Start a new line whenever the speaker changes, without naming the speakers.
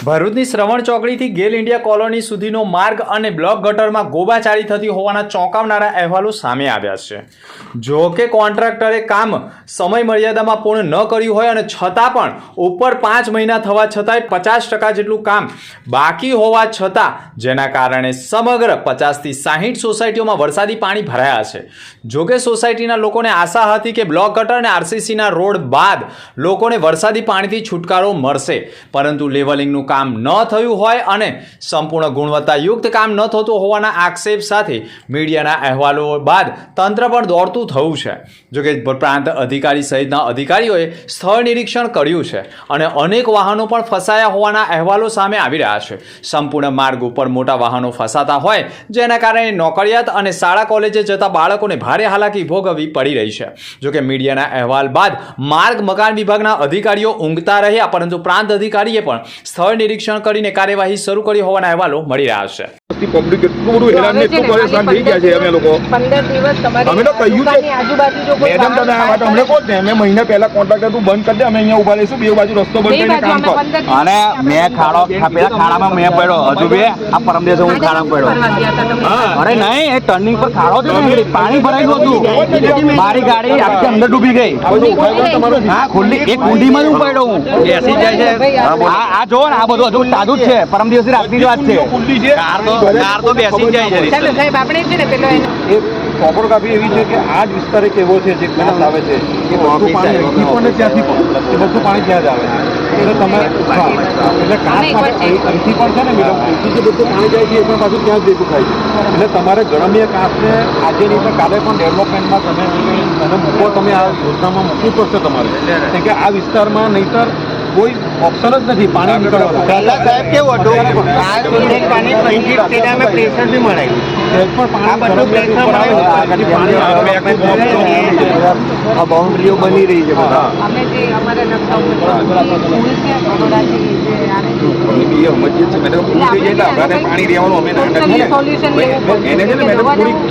ભરૂચની શ્રવણ ચોકડીથી ગેલ India colony સુધીનો માર્ગ અને બ્લોક ગટરમાં ગોબાચારી થતી હોવાના ચોંકાવનારા અહેવાલો સામે આવ્યા છે। જો કે કોન્ટ્રાક્ટરે કામ સમય મર્યાદામાં પૂર્ણ ન કર્યું હોય અને છતાં પણ ઉપર 5 મહિના થવા છતાંય 50% જેટલું કામ બાકી હોવા છતાં જેના કારણે સમગ્ર 50 થી 60 સોસાયટીઓમાં વરસાદી પાણી ભરાયા છે। જો કે સોસાયટીના લોકોને આશા હતી કે બ્લોક ગટર અને આરસીસીના રોડ બાદ લોકોને વરસાદી પાણીથી છુટકારો મળશે, પરંતુ લેવલિંગનું કામ ન થયું હોય અને સંપૂર્ણ ગુણવત્તાયુક્ત કામ ન થતું હોવાના આક્ષેપ સાથે મીડિયાના અહેવાલો બાદ તંત્ર પણ દોડતું થયું છે। જોકે પ્રાંત અધિકારી સહિતના અધિકારીઓએ સ્થળ નિરીક્ષણ કર્યું છે અને અનેક વાહનો પણ ફસાયા હોવાના અહેવાલો સામે આવી રહ્યા છે। સંપૂર્ણ માર્ગ ઉપર મોટા વાહનો ફસાતા હોય જેના કારણે નોકરિયાત અને શાળા કોલેજે જતા બાળકોને ભારે હાલાકી ભોગવવી પડી રહી છે। જોકે મીડિયાના અહેવાલ બાદ માર્ગ મકાન વિભાગના અધિકારીઓ ઊંઘતા રહ્યા, પરંતુ પ્રાંત અધિકારીએ પણ સ્થળ નિરીક્ષણ કરીને કાર્યવાહી શરૂ કરી હોવાના અહેવાલો મળી રહ્યા છે।
પબ્લિક એટલું બધું હેરાન ને એટલું પરેશાન થઈ ગયા છે અમે લોકો
15 દિવસ
અમે તો કહ્યું છે
આજુબાજુ જો કોઈ
મેડમ તમે આ વાત અમને કહો ને અમે મહિના પહેલા કોન્ટ્રાક્ટર તું બંધ કરી દે, અમે અહીંયા ઉભા રહીશું, બે બાજુ રસ્તો બંધ કરીને કામ કર।
અને મેં ખાડો પેલા ખાડામાં મેં પડ્યો, હજુ બે આ પરમ દિવસે હું ખાડામાં પડ્યો। અરે નહીં, એ ટર્નિંગ પર ખાડો છે ને, પાણી ભરાઈ ગયું હતું, મારી ગાડી આખી અંદર ડૂબી ગઈ। હા, ખુલ્લી એક કુંડીમાં જ હું પડ્યો, હું બેસી જાય છે। આ જો ને, આ બધું હજુ તાજું જ છે, પરમ દિવસની રાતની વાત છે। કાર તો બેસી જાય છે।
ચાલો સાહેબ, આપણે છે ને પેલો
ટોપોગ્રાફી એવી છે કે આ જ વિસ્તાર એક એવો છે જે ઘાસ આવે છે, એ બધું પાણી અહીંથી પણ ત્યાંથી પણ, એ બધું પાણી ત્યાં જ આવે છે। એટલે તમે એટલે કાંસ અહીંથી પણ છે ને મેડમ, અહીંથી જે બધું પાણી જાય છે એ પણ પાછું ત્યાં જ ભેગું થાય છે। એટલે તમારે ગણમીય કાંસને આજે નહીં તો કાલે પણ ડેવલપમેન્ટમાં તમે અને મૂકો, તમે આ યોજનામાં મૂકવું પડશે તમારે, કારણ કે આ વિસ્તારમાં નહીંતર કોઈ ઓપ્શન જ નથી પાણી નીકળવાનું।
પહેલા સાહેબ કેવું હતું, પાણી અહીંથી અમે પ્રેશર બી મળાયું, બાઉન્ડ્રીઓ બની રહી છે બધા।
અમે જે અમારા રસ્તા ઉપર સ્કૂલ છે બરોડાથી જે
પાણી રહેવાનું અમે
સોલ્યુશન લેવું પડશે।
એને છે ને મેડમ થોડી